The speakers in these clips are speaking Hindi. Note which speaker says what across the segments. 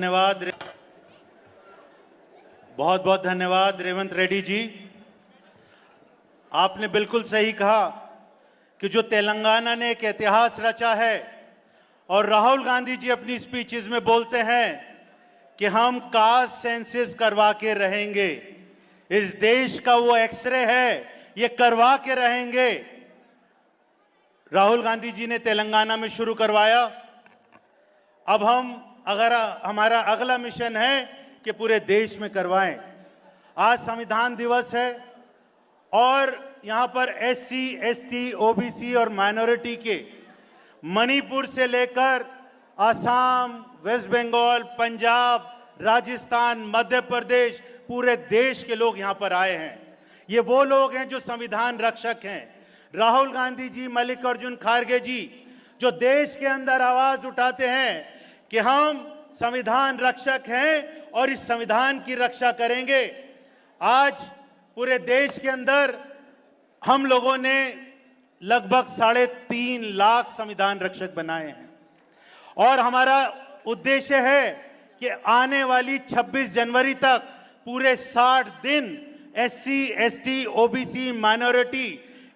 Speaker 1: धन्यवाद। बहुत बहुत धन्यवाद रेवंत रेड्डी जी। आपने बिल्कुल सही कहा कि जो तेलंगाना ने एक इतिहास रचा है और राहुल गांधी जी अपनी स्पीचेस में बोलते हैं कि हम कास्ट सेंसस करवा के रहेंगे, इस देश का वो एक्सरे है, ये करवा के रहेंगे। राहुल गांधी जी ने तेलंगाना में शुरू करवाया। अब हमारा अगला मिशन है कि पूरे देश में करवाएं। आज संविधान दिवस है और यहां पर एससी, एसटी, ओबीसी और माइनॉरिटी के मणिपुर से लेकर असम, वेस्ट बंगाल, पंजाब, राजस्थान, मध्य प्रदेश, पूरे देश के लोग यहां पर आए हैं। ये वो लोग हैं जो संविधान रक्षक हैं। राहुल गांधी जी, मल्लिकार्जुन खड़गे जी, जो देश के अंदर आवाज उठाते हैं कि हम संविधान रक्षक हैं और इस संविधान की रक्षा करेंगे। आज पूरे देश के अंदर हम लोगों ने लगभग 3.5 लाख संविधान रक्षक बनाए हैं और हमारा उद्देश्य है कि आने वाली 26 जनवरी तक पूरे 60 दिन एससी, एसटी, ओबीसी, माइनॉरिटी,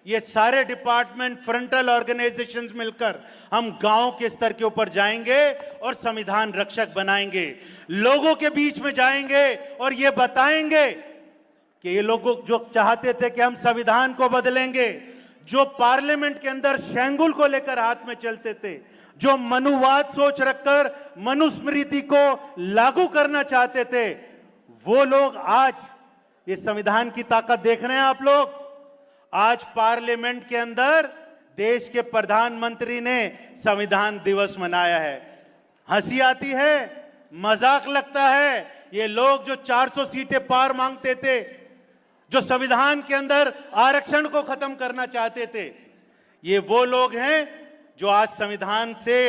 Speaker 1: ये सारे डिपार्टमेंट, फ्रंटल ऑर्गेनाइजेशंस मिलकर हम गांव के स्तर के ऊपर जाएंगे और संविधान रक्षक बनाएंगे। लोगों के बीच में जाएंगे और ये बताएंगे कि ये लोग जो चाहते थे कि हम संविधान को बदलेंगे, जो पार्लियामेंट के अंदर शेंगुल को लेकर हाथ में चलते थे, जो मनुवाद सोच रखकर मनुस्मृति को लागू करना चाहते थे, वो लोग आज ये संविधान की ताकत देख रहे हैं। आप लोग आज पार्लियामेंट के अंदर देश के प्रधानमंत्री ने संविधान दिवस मनाया है। हंसी आती है, मजाक लगता है। ये लोग जो 400 सीटें पार मांगते थे, जो संविधान के अंदर आरक्षण को खत्म करना चाहते थे, ये वो लोग हैं जो आज संविधान से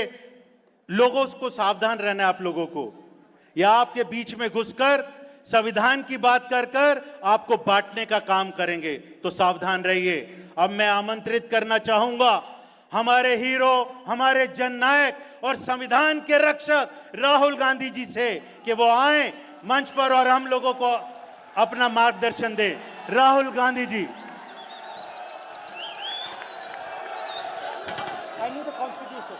Speaker 1: लोगों को सावधान रहना है। आप लोगों को या आपके बीच में घुसकर संविधान की बात कर कर आपको बांटने का काम करेंगे, तो सावधान रहिए। अब मैं आमंत्रित करना चाहूंगा हमारे हीरो, हमारे जननायक और संविधान के रक्षक राहुल गांधी जी से कि वो आए मंच पर और हम लोगों को अपना मार्गदर्शन दें। Rahul Gandhi ji. I need the constitution.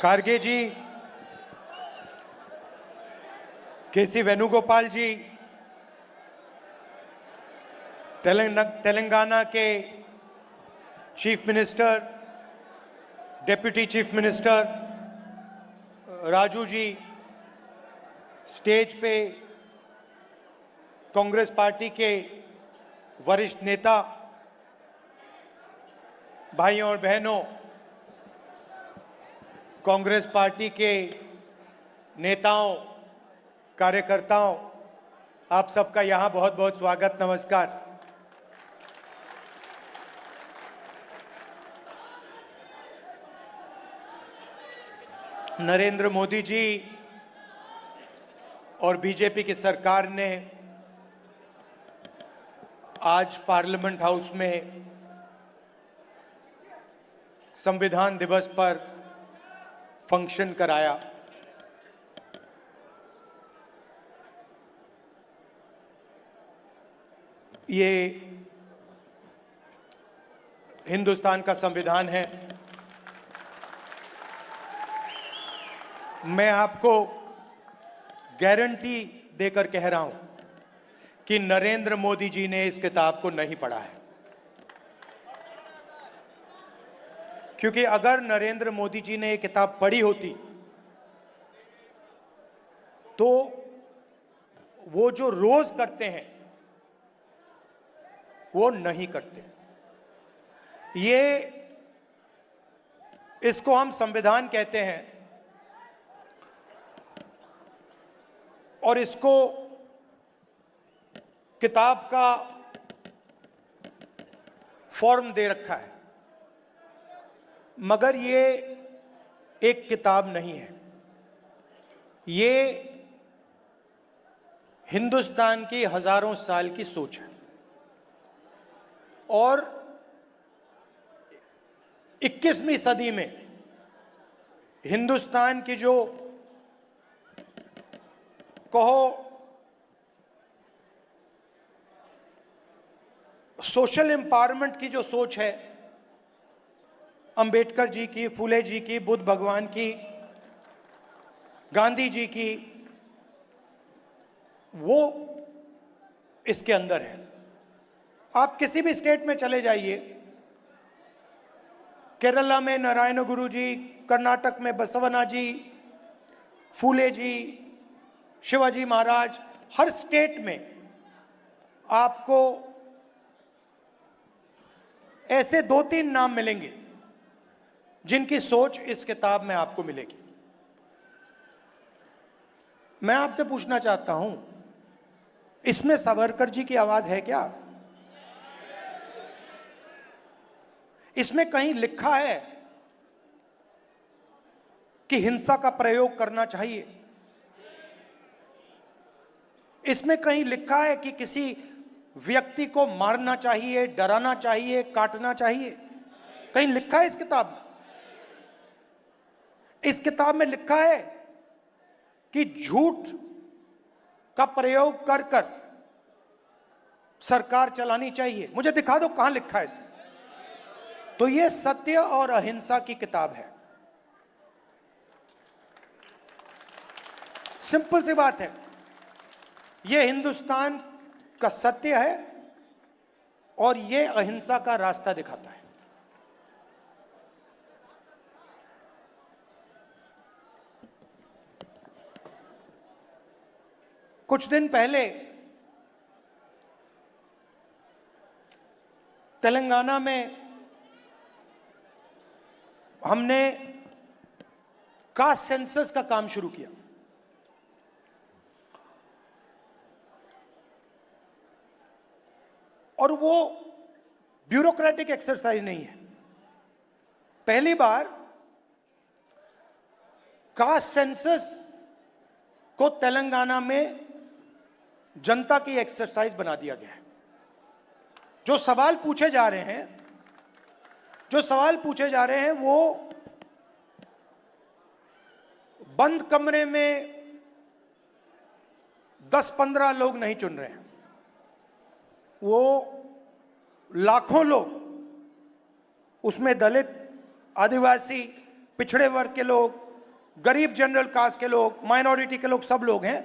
Speaker 2: खड़गे जी, केसी वेणुगोपाल जी, तेलंगाना के chief minister, deputy chief minister Raju ji, stage पे कांग्रेस पार्टी के वरिष्ठ नेता, भाइयों और बहनों, कांग्रेस पार्टी के नेताओं, कार्यकर्ताओं, आप सबका यहां बहुत बहुत स्वागत, नमस्कार। नरेंद्र मोदी जी और बीजेपी की सरकार ने आज पार्लियामेंट हाउस में संविधान दिवस पर फंक्शन कराया। ये हिंदुस्तान का संविधान है। मैं आपको गारंटी देकर कह रहा हूं कि नरेंद्र मोदी जी ने इस किताब को नहीं पढ़ा है, क्योंकि अगर नरेंद्र मोदी जी ने ये किताब पढ़ी होती तो वो जो रोज करते हैं वो नहीं करते। ये इसको हम संविधान कहते हैं और इसको किताब का फॉर्म दे रखा है। मगर ये एक किताब नहीं है, ये हिंदुस्तान की हजारों साल की सोच है। और 21वीं सदी में हिंदुस्तान की जो कहो सोशल एम्पावरमेंट की जो सोच है, अंबेडकर जी की, फूले जी की, बुद्ध भगवान की, गांधी जी की, वो इसके अंदर है। आप किसी भी स्टेट में चले जाइए, केरला में नारायण गुरु जी, कर्नाटक में बसवना जी, फूले जी, शिवाजी महाराज, हर स्टेट में आपको ऐसे 2-3 नाम मिलेंगे जिनकी सोच इस किताब में आपको मिलेगी। मैं आपसे पूछना चाहता हूं, इसमें सावरकर जी की आवाज है क्या? इसमें कहीं लिखा है कि हिंसा का प्रयोग करना चाहिए? इसमें कहीं लिखा है कि किसी व्यक्ति को मारना चाहिए, डराना चाहिए, काटना चाहिए? कहीं लिखा है इस किताब में? इस किताब में लिखा है कि झूठ का प्रयोग कर कर सरकार चलानी चाहिए? मुझे दिखा दो कहां लिखा है इसमें। तो यह सत्य और अहिंसा की किताब है। सिंपल सी बात है, यह हिंदुस्तान का सत्य है और यह अहिंसा का रास्ता दिखाता है। कुछ दिन पहले तेलंगाना में हमने कास्ट सेंसस का काम शुरू किया। और वो ब्यूरोक्रेटिक एक्सरसाइज नहीं है। पहली बार कास्ट सेंसस को तेलंगाना में जनता की एक्सरसाइज बना दिया गया है। जो सवाल पूछे जा रहे हैं, वो बंद कमरे में 10-15 लोग नहीं चुन रहे हैं, वो लाखों लोग, उसमें दलित, आदिवासी, पिछड़े वर्ग के लोग, गरीब जनरल कास्ट के लोग, माइनॉरिटी के लोग, सब लोग हैं।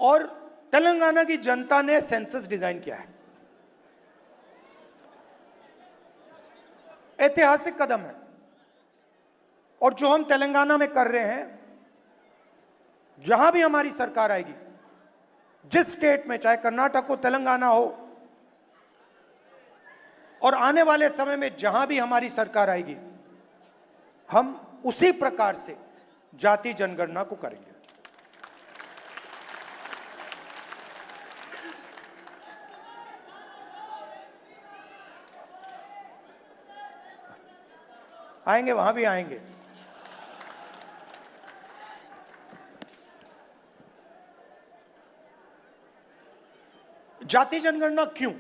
Speaker 2: और तेलंगाना की जनता ने सेंसस डिजाइन किया है। ऐतिहासिक कदम है। और जो हम तेलंगाना में कर रहे हैं, जहां भी हमारी सरकार आएगी, जिस स्टेट में, चाहे कर्नाटक हो, तेलंगाना हो, और आने वाले समय में जहां भी हमारी सरकार आएगी, हम उसी प्रकार से जाति जनगणना को करेंगे। आएंगे, वहां भी आएंगे। जाति जनगणना क्यों?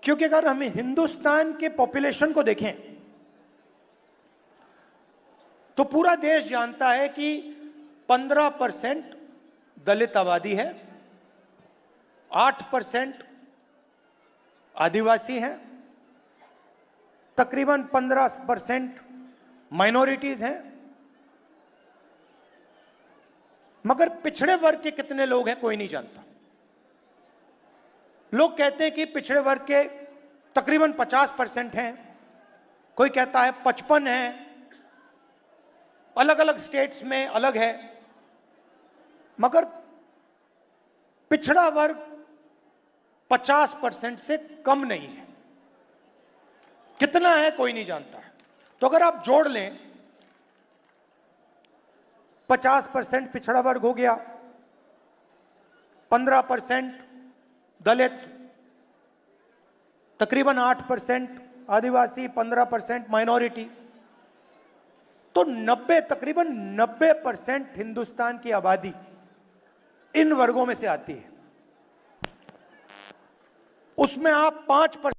Speaker 2: क्योंकि अगर हम हिंदुस्तान के पॉपुलेशन को देखें तो पूरा देश जानता है कि 15% दलित आबादी है, 8% आदिवासी हैं, तकरीबन 15% माइनॉरिटीज हैं। मगर पिछड़े वर्ग के कितने लोग हैं कोई नहीं जानता। लोग कहते हैं कि पिछड़े वर्ग के तकरीबन 50% हैं, कोई कहता है 55 हैं, अलग अलग स्टेट्स में अलग है। मगर पिछड़ा वर्ग 50% से कम नहीं है। कितना है कोई नहीं जानता है। तो अगर आप जोड़ लें, 50% पिछड़ा वर्ग हो गया, 15% दलित, तकरीबन 8% आदिवासी, 15% माइनॉरिटी, तो 90 तकरीबन 90% हिंदुस्तान की आबादी इन वर्गों में से आती है। उसमें आप 5%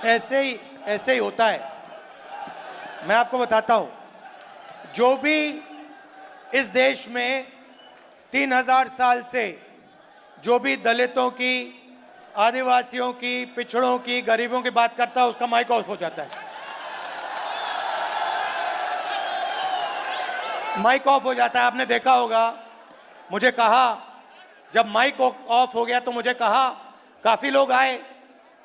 Speaker 2: ऐसे ही होता है। मैं आपको बताता हूं, जो भी इस देश में 3000 साल से जो भी दलितों की, आदिवासियों की, पिछड़ों की, गरीबों की बात करता है, उसका माइक ऑफ हो जाता है। माइक ऑफ हो जाता है। आपने देखा होगा, मुझे कहा, जब माइक ऑफ हो गया तो मुझे कहा, काफी लोग आए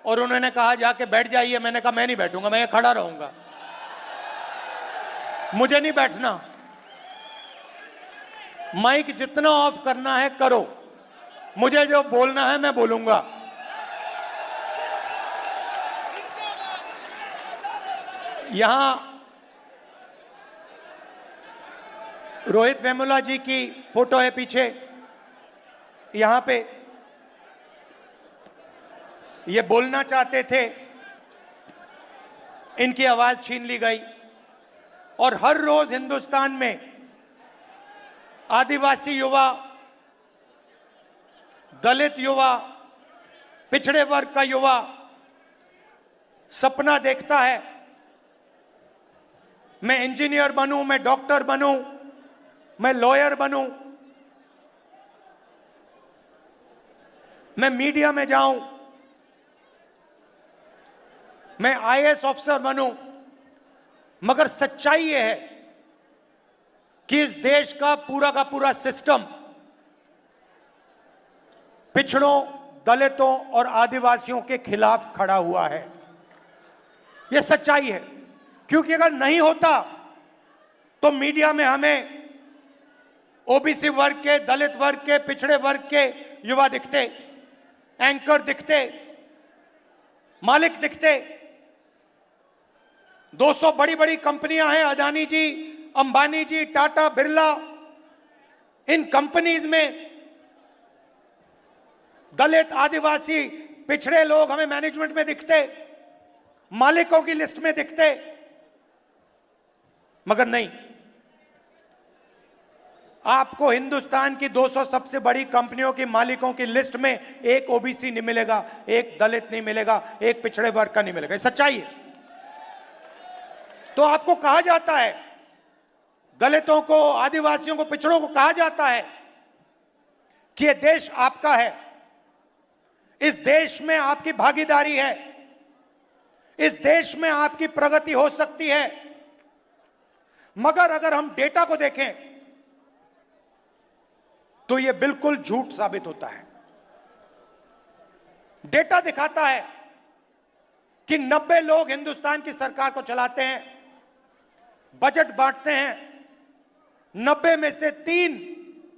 Speaker 2: और उन्होंने कहा जाके बैठ जाइए। मैंने कहा मैं नहीं बैठूंगा, मैं खड़ा रहूंगा, मुझे नहीं बैठना। माइक जितना ऑफ करना है करो, मुझे जो बोलना है मैं बोलूंगा। यहां रोहित वेमुला जी की फोटो है पीछे, यहां पे ये बोलना चाहते थे, इनकी आवाज छीन ली गई। और हर रोज हिंदुस्तान में आदिवासी युवा, दलित युवा, पिछड़े वर्ग का युवा सपना देखता है, मैं इंजीनियर बनूं, मैं डॉक्टर बनूं, मैं लॉयर बनूं, मैं मीडिया में जाऊं, मैं आईएएस ऑफिसर बनूं। मगर सच्चाई यह है कि इस देश का पूरा सिस्टम पिछड़ों, दलितों और आदिवासियों के खिलाफ खड़ा हुआ है। यह सच्चाई है, क्योंकि अगर नहीं होता तो मीडिया में हमें ओबीसी वर्ग के, दलित वर्ग के, पिछड़े वर्ग के युवा दिखते, एंकर दिखते, मालिक दिखते। 200 बड़ी बड़ी कंपनियां हैं, अदानी जी, अंबानी जी, टाटा, बिरला। इन कंपनीज में दलित, आदिवासी, पिछड़े लोग हमें मैनेजमेंट में दिखते, मालिकों की लिस्ट में दिखते। मगर नहीं, आपको हिंदुस्तान की 200 सबसे बड़ी कंपनियों की मालिकों की लिस्ट में एक ओबीसी नहीं मिलेगा, एक दलित नहीं मिलेगा, एक पिछड़े वर्ग का नहीं मिलेगा। सच्चाई है। तो आपको कहा जाता है, दलितों को, आदिवासियों को, पिछड़ों को कहा जाता है कि यह देश आपका है, इस देश में आपकी भागीदारी है, इस देश में आपकी प्रगति हो सकती है। मगर अगर हम डेटा को देखें तो यह बिल्कुल झूठ साबित होता है। डेटा दिखाता है कि 90 लोग हिंदुस्तान की सरकार को चलाते हैं, बजट बांटते हैं। 90 में से 3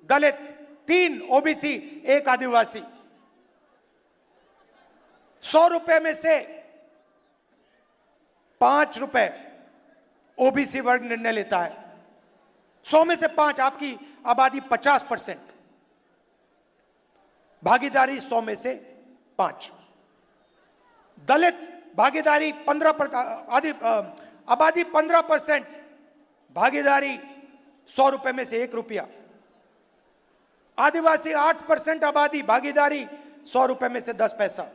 Speaker 2: दलित, 3 ओबीसी, 1 आदिवासी। 100 रुपए में से 5 रुपए ओबीसी वर्ग निर्णय लेता है। 100 में से 5, आपकी आबादी 50%, भागीदारी 100 में से 5। दलित भागीदारी 15%, आबादी 15%, भागीदारी 100 रुपए में से 1 रुपया। आदिवासी 8% आबादी, भागीदारी 100 रुपए में से 10 पैसा।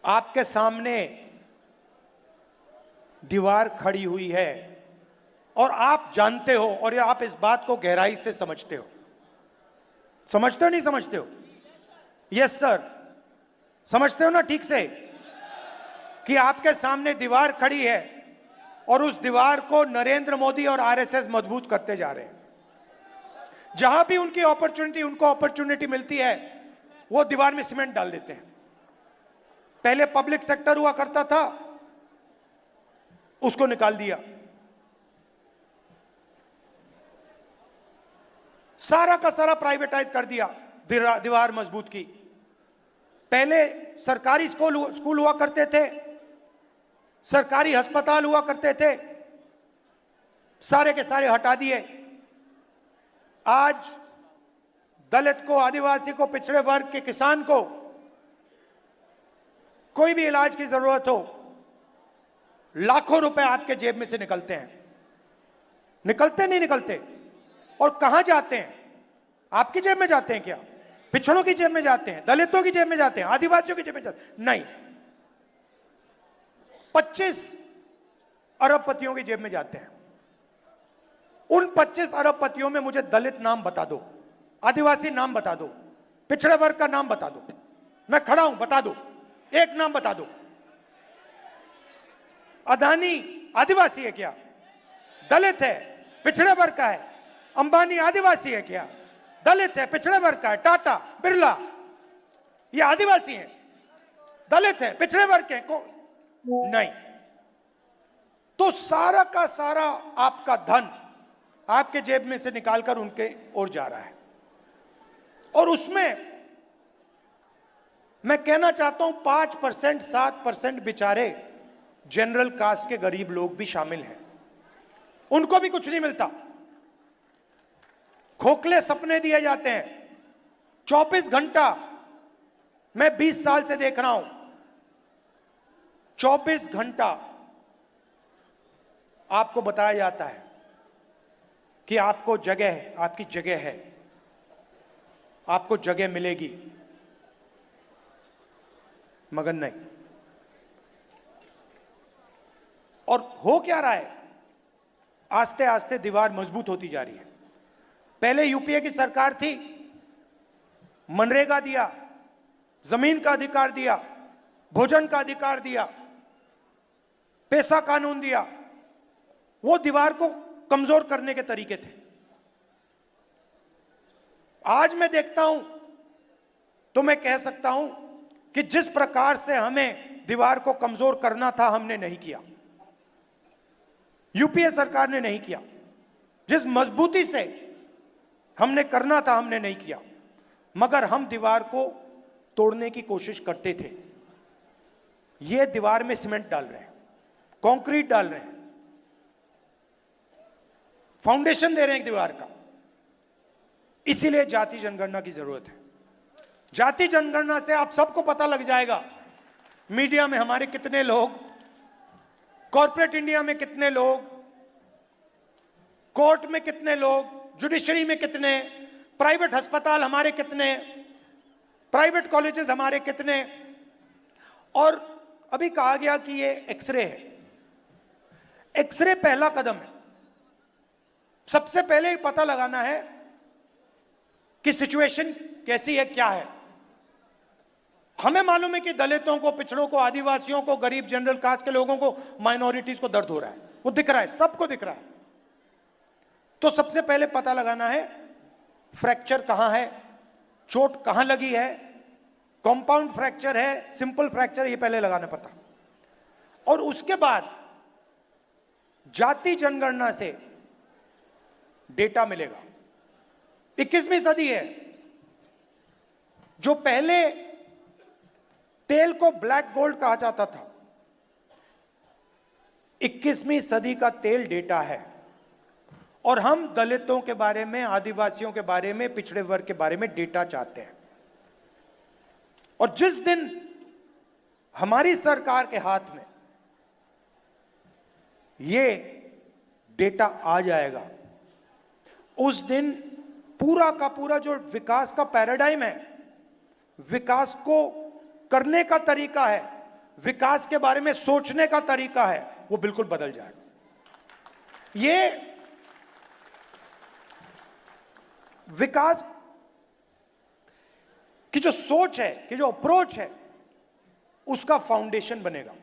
Speaker 2: आपके सामने दीवार खड़ी हुई है और आप जानते हो, और आप इस बात को गहराई से समझते हो। समझते हो नहीं समझते हो? यस सर, समझते हो ना ठीक से कि आपके सामने दीवार खड़ी है और उस दीवार को नरेंद्र मोदी और आरएसएस मजबूत करते जा रहे हैं। जहां भी उनको अपॉर्चुनिटी मिलती है, वो दीवार में सीमेंट डाल देते हैं। पहले पब्लिक सेक्टर हुआ करता था, उसको निकाल दिया। सारा का सारा प्राइवेटाइज कर दिया, दीवार मजबूत की। पहले सरकारी स्कूल हुआ करते थे, सरकारी अस्पताल हुआ करते थे, सारे के सारे हटा दिए। आज दलित को, आदिवासी को, पिछड़े वर्ग के किसान को कोई भी इलाज की जरूरत हो, लाखों रुपए आपके जेब में से निकलते हैं। निकलते नहीं निकलते? और कहां जाते हैं? आपकी जेब में जाते हैं क्या? पिछड़ों की जेब में जाते हैं, दलितों की जेब में जाते हैं, आदिवासियों की जेब में जाते हैं? नहीं, 25 अरबपतियों की जेब में जाते हैं। उन 25 अरबपतियों में मुझे दलित नाम बता दो, आदिवासी नाम बता दो, पिछड़े वर्ग का नाम बता दो। मैं खड़ा हूं, बता दो, एक नाम बता दो। अदानी आदिवासी है क्या? दलित है, पिछड़े वर्ग का है। अंबानी आदिवासी है क्या? दलित है, पिछड़े वर्ग का है। टाटा, बिरला, ये आदिवासी हैं, दलित है, पिछड़े वर्ग के नहीं। तो सारा का सारा आपका धन आपके जेब में से निकालकर उनके ओर जा रहा है। और उसमें मैं कहना चाहता हूं 5%, 7% बेचारे जनरल कास्ट के गरीब लोग भी शामिल हैं, उनको भी कुछ नहीं मिलता। खोखले सपने दिए जाते हैं। 24 घंटा मैं 20 साल से देख रहा हूं, 24 घंटा आपको बताया जाता है कि आपको जगह, आपकी जगह है, आपको जगह मिलेगी, मगर नहीं। और हो क्या रहा है? आस्ते आस्ते दीवार मजबूत होती जा रही है। पहले यूपीए की सरकार थी, मनरेगा दिया, जमीन का अधिकार दिया, भोजन का अधिकार दिया, पैसा कानून दिया, वो दीवार को कमजोर करने के तरीके थे। आज मैं देखता हूं तो मैं कह सकता हूं कि जिस प्रकार से हमें दीवार को कमजोर करना था, हमने नहीं किया, यूपीए सरकार ने नहीं किया। जिस मजबूती से हमने करना था, हमने नहीं किया, मगर हम दीवार को तोड़ने की कोशिश करते थे। ये दीवार में सीमेंट डाल रहे हैं, कंक्रीट डाल रहे हैं, फाउंडेशन दे रहे हैं दीवार का। इसीलिए जाति जनगणना की जरूरत है। जाति जनगणना से आप सबको पता लग जाएगा, मीडिया में हमारे कितने लोग, कॉर्पोरेट इंडिया में कितने लोग, कोर्ट में कितने लोग, जुडिशरी में कितने, प्राइवेट अस्पताल हमारे कितने, प्राइवेट कॉलेजेस हमारे कितने। और अभी कहा गया कि ये एक्सरे है। एक्सरे पहला कदम है। सबसे पहले पता लगाना है कि सिचुएशन कैसी है, क्या है। हमें मालूम है कि दलितों को, पिछड़ों को, आदिवासियों को, गरीब जनरल कास्ट के लोगों को, माइनॉरिटीज को दर्द हो रहा है, वो दिख रहा है, सबको दिख रहा है। तो सबसे पहले पता लगाना है फ्रैक्चर कहां है, चोट कहां लगी है, कंपाउंड फ्रैक्चर है, सिंपल फ्रैक्चर, ये पहले लगाना पता। और उसके बाद जाति जनगणना से डेटा मिलेगा। 21वीं सदी है। जो पहले तेल को ब्लैक गोल्ड कहा जाता था, 21वीं सदी का तेल डेटा है। और हम दलितों के बारे में, आदिवासियों के बारे में, पिछड़े वर्ग के बारे में डेटा चाहते हैं। और जिस दिन हमारी सरकार के हाथ में ये डेटा आ जाएगा, उस दिन पूरा का पूरा जो विकास का पैराडाइम है, विकास को करने का तरीका है, विकास के बारे में सोचने का तरीका है, वो बिल्कुल बदल जाएगा। ये विकास की जो सोच है, कि जो अप्रोच है, उसका फाउंडेशन बनेगा।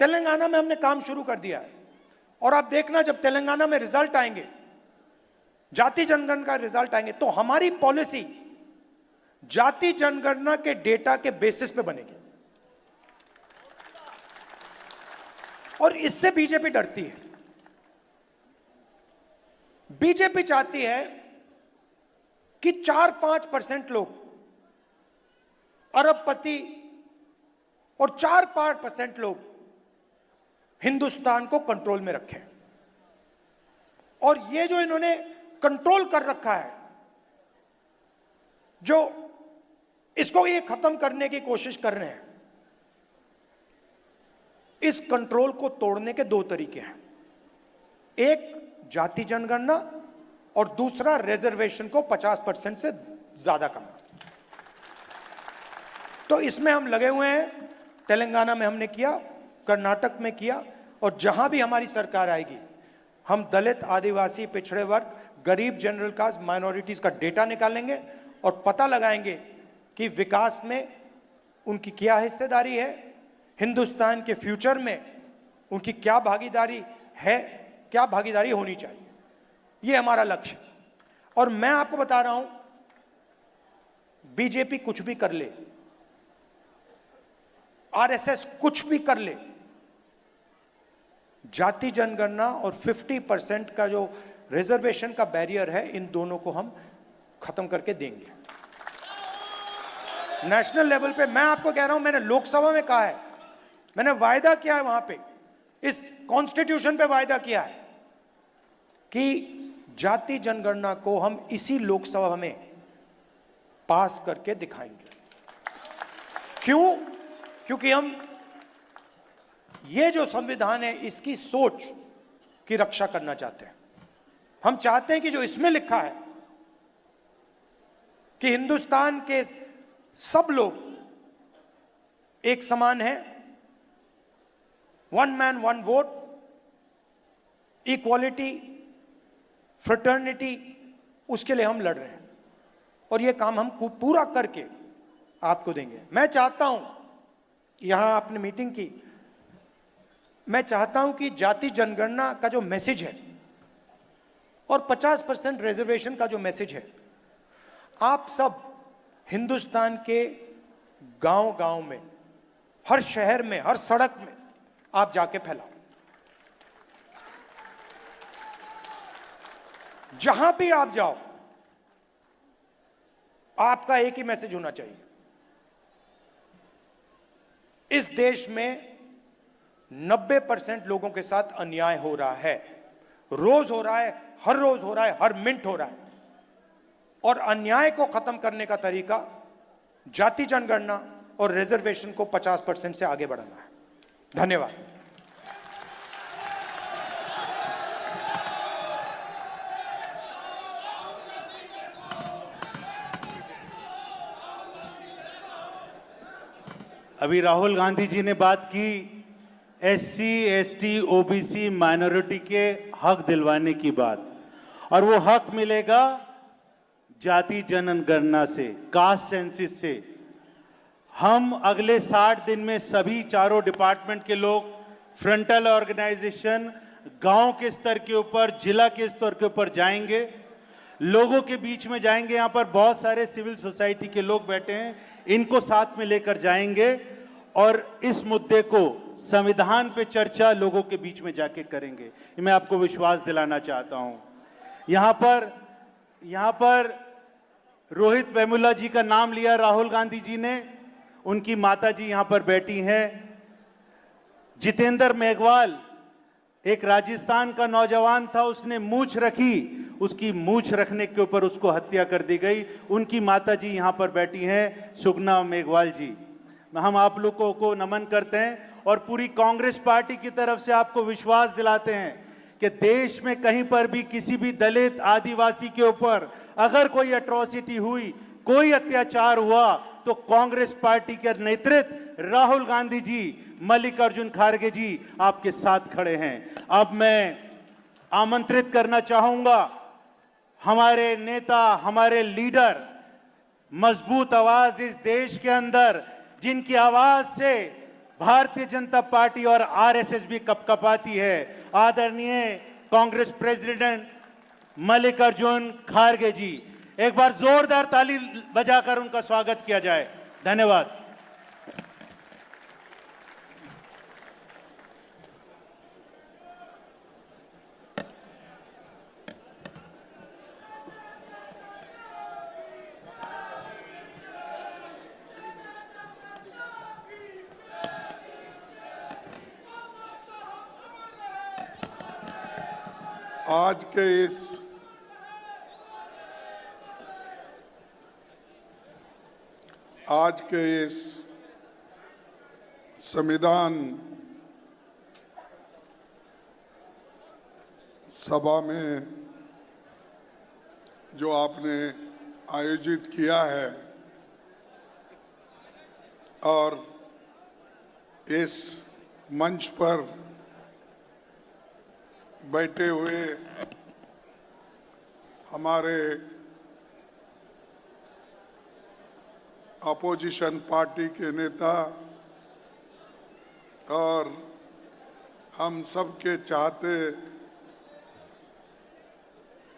Speaker 2: तेलंगाना में हमने काम शुरू कर दिया है। और आप देखना, जब तेलंगाना में रिजल्ट आएंगे, जाति जनगणना का रिजल्ट आएंगे, तो हमारी पॉलिसी जाति जनगणना के डेटा के बेसिस पे बनेगी। और इससे बीजेपी डरती है। बीजेपी चाहती है कि 4-5% लोग अरबपति और 4-5% लोग हिंदुस्तान को कंट्रोल में रखें। और ये जो इन्होंने कंट्रोल कर रखा है, जो इसको ये खत्म करने की कोशिश कर रहे हैं, इस कंट्रोल को तोड़ने के 2 तरीके हैं। एक जाति जनगणना और दूसरा रिजर्वेशन को 50% से ज्यादा कमा। तो इसमें हम लगे हुए हैं। तेलंगाना में हमने किया, कर्नाटक में किया, और जहां भी हमारी सरकार आएगी हम दलित, आदिवासी, पिछड़े वर्ग, गरीब, जनरल कास्ट, माइनॉरिटीज का डेटा निकालेंगे और पता लगाएंगे कि विकास में उनकी क्या हिस्सेदारी है, हिंदुस्तान के फ्यूचर में उनकी क्या भागीदारी है, क्या भागीदारी होनी चाहिए। यह हमारा लक्ष्य। और मैं आपको बता रहा हूं, बीजेपी कुछ भी कर ले, आरएसएस कुछ भी कर ले, जाति जनगणना और 50% का जो रिजर्वेशन का बैरियर है, इन दोनों को हम खत्म करके देंगे नेशनल लेवल पे। मैं आपको कह रहा हूं, मैंने लोकसभा में कहा है, मैंने वायदा किया है, वहां पे इस कॉन्स्टिट्यूशन पे वायदा किया है कि जाति जनगणना को हम इसी लोकसभा में पास करके दिखाएंगे। क्यों? क्योंकि हम ये जो संविधान है, इसकी सोच की रक्षा करना चाहते हैं। हम चाहते हैं कि जो इसमें लिखा है कि हिंदुस्तान के सब लोग एक समान हैं, one man one vote, equality, fraternity, उसके लिए हम लड़ रहे हैं और ये काम हम पूरा करके आपको देंगे। मैं चाहता हूं, यहां आपने मीटिंग की, मैं चाहता हूं कि जाति जनगणना का जो मैसेज है और 50% रिजर्वेशन का जो मैसेज है, आप सब हिंदुस्तान के गांव-गांव में, हर शहर में, हर सड़क में आप जाके फैलाओ। जहां भी आप जाओ, आपका एक ही मैसेज होना चाहिए, इस देश में 90% लोगों के साथ अन्याय हो रहा है, रोज हो रहा है, हर रोज हो रहा है, हर मिनट हो रहा है। और अन्याय को खत्म करने का तरीका जाति जनगणना और रिजर्वेशन को 50% से आगे बढ़ाना है। धन्यवाद।
Speaker 1: अभी राहुल गांधी जी ने बात की एससी, एसटी, ओबीसी, माइनॉरिटी के हक दिलवाने की बात, और वो हक मिलेगा जाति जनगणना से, कास्ट सेंसिस से। हम अगले 60 दिन में सभी चारों डिपार्टमेंट के लोग, फ्रंटल ऑर्गेनाइजेशन, गांव के स्तर के ऊपर, जिला के स्तर के ऊपर जाएंगे, लोगों के बीच में जाएंगे। यहां पर बहुत सारे सिविल सोसाइटी के लोग बैठे हैं, इनको साथ में लेकर जाएंगे और इस मुद्दे को संविधान पे चर्चा लोगों के बीच में जाके करेंगे। मैं आपको विश्वास दिलाना चाहता हूं। यहां पर रोहित वेमुला जी का नाम लिया राहुल गांधी जी ने, उनकी माता जी यहां पर बैठी हैं। जितेंद्र मेघवाल एक राजस्थान का नौजवान था, उसने मूंछ रखी, उसकी मूंछ रखने के ऊपर उसको हत्या कर दी गई। उनकी माता जी यहां पर बैठी हैं, सुगना मेघवाल जी। हम आप लोगों को नमन करते हैं और पूरी कांग्रेस पार्टी की तरफ से आपको विश्वास दिलाते हैं कि देश में कहीं पर भी किसी भी दलित, आदिवासी के ऊपर अगर कोई एट्रॉसिटी हुई, कोई अत्याचार हुआ, तो कांग्रेस पार्टी के नेतृत्व राहुल गांधी जी, मल्लिकार्जुन खड़गे जी आपके साथ खड़े हैं। अब मैं आमंत्रित करना चाहूंगा हमारे नेता, हमारे लीडर, मजबूत आवाज इस देश के अंदर, जिनकी आवाज से भारतीय जनता पार्टी और आरएसएस भी कपकपाती है, आदरणीय कांग्रेस प्रेसिडेंट मल्लिकार्जुन खड़गे जी। एक बार जोरदार ताली बजाकर उनका स्वागत किया जाए। धन्यवाद।
Speaker 3: आज के इस संविधान सभा में जो आपने आयोजित किया है और इस मंच पर बैठे हुए हमारे अपोजिशन पार्टी के नेता और हम सबके चाहते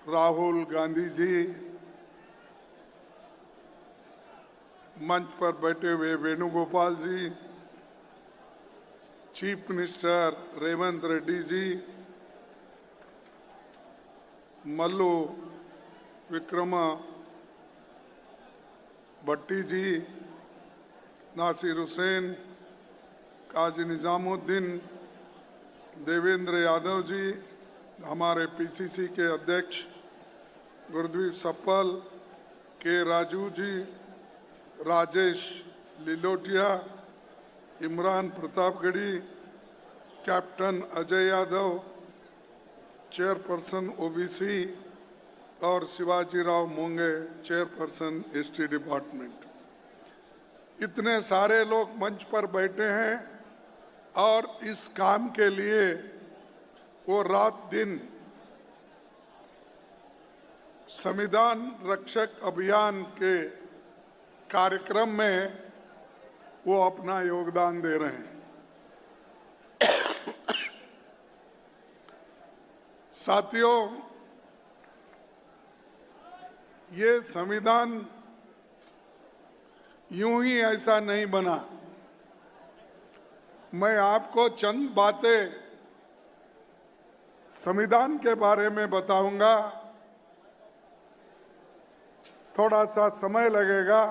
Speaker 3: राहुल गांधी जी, मंच पर बैठे हुए वेणुगोपाल जी, चीफ मिनिस्टर रेवंत रेड्डी जी, मल्लू विक्रमा भट्टी जी, नासिर हुसैन, काजी निजामुद्दीन, देवेंद्र यादव जी, हमारे पीसीसी के अध्यक्ष Gurdeep Sappal, K Raju ji, Rajesh Lilothia, Imran Pratapgarhi, captain Ajay Yadav, chairperson OBC और Shivaji Rao Moghe, chairperson ST department. इतने सारे लोग मंच पर बैठे हैं और इस काम के लिए वो रात दिन संविधान रक्षक अभियान के कार्यक्रम में वो अपना योगदान दे रहे हैं। साथियों, ये संविधान यूं ही ऐसा नहीं बना। मैं आपको चंद बातें संविधान के बारे में बताऊंगा, थोड़ा सा समय लगेगा,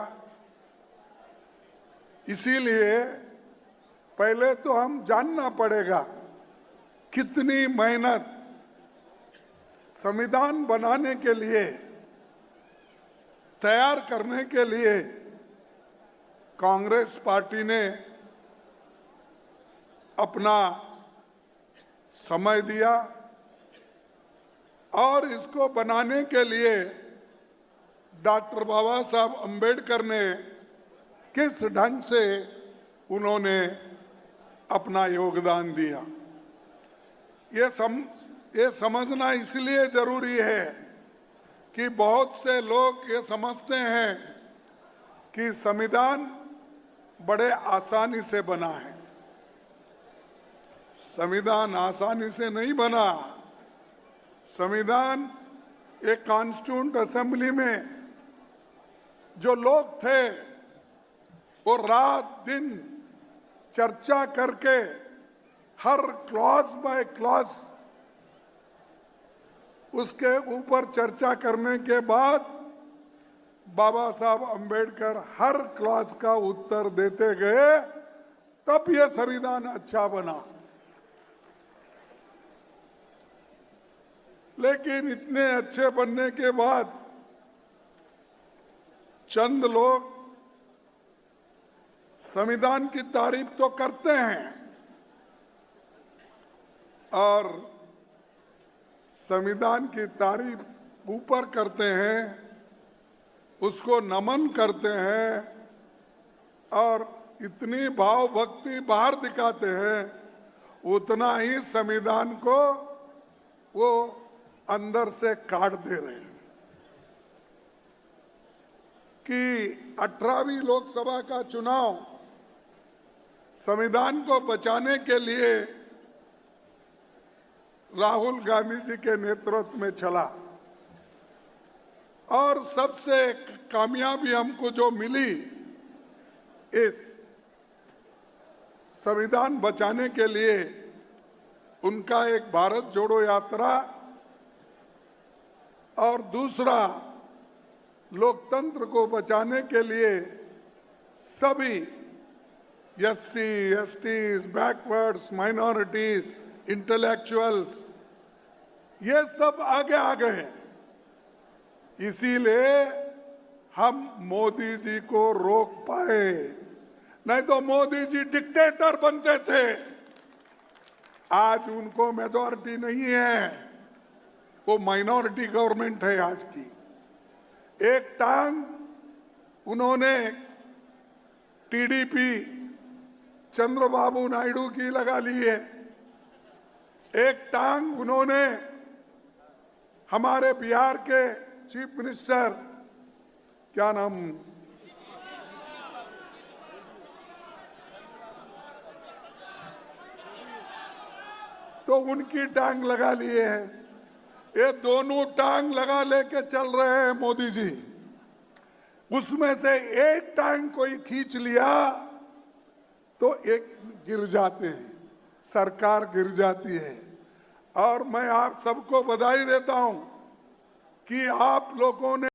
Speaker 3: इसीलिए पहले तो हम जानना पड़ेगा कितनी मेहनत संविधान बनाने के लिए, तैयार करने के लिए कांग्रेस पार्टी ने अपना समय दिया और इसको बनाने के लिए डॉक्टर बाबा साहब अम्बेडकर ने किस ढंग से उन्होंने अपना योगदान दिया। ये समझना इसलिए जरूरी है कि बहुत से लोग ये समझते हैं कि संविधान बड़े आसानी से बना है। संविधान आसानी से नहीं बना। संविधान एक कॉन्स्टिट्यूंट असेंबली में जो लोग थे वो रात दिन चर्चा करके हर क्लॉज बाय क्लॉज उसके ऊपर चर्चा करने के बाद बाबा साहब अम्बेडकर हर क्लॉज का उत्तर देते गए, तब यह संविधान अच्छा बना। लेकिन इतने अच्छे बनने के बाद चंद लोग संविधान की तारीफ तो करते हैं और संविधान की तारीफ ऊपर करते हैं, उसको नमन करते हैं और इतनी भाव भक्ति बाहर दिखाते हैं, उतना ही संविधान को वो अंदर से काट दे रहे हैं। कि 18वीं लोकसभा का चुनाव संविधान को बचाने के लिए राहुल गांधी जी के नेतृत्व में चला और सबसे कामयाबी हमको जो मिली इस संविधान बचाने के लिए, उनका एक भारत जोड़ो यात्रा और दूसरा लोकतंत्र को बचाने के लिए सभी SC, STs, backwards, minorities, intellectuals, ये सब आगे आ गए हैं। इसीलिए हम मोदी जी को रोक पाए, नहीं तो मोदी जी डिक्टेटर बनते थे। आज उनको मेजॉरिटी नहीं है, वो माइनॉरिटी गवर्नमेंट है आज की। एक टांग उन्होंने टीडीपी चंद्रबाबू नायडू की लगा ली है, एक टांग उन्होंने हमारे बिहार के चीफ मिनिस्टर, क्या नाम, तो उनकी टांग लगा लिए है। ये दोनों टांग लगा लेके चल रहे हैं मोदी जी। उसमें से एक टांग कोई खींच लिया तो एक गिर जाते हैं, सरकार गिर जाती है। और मैं आप सबको बधाई देता हूं कि आप लोगों ने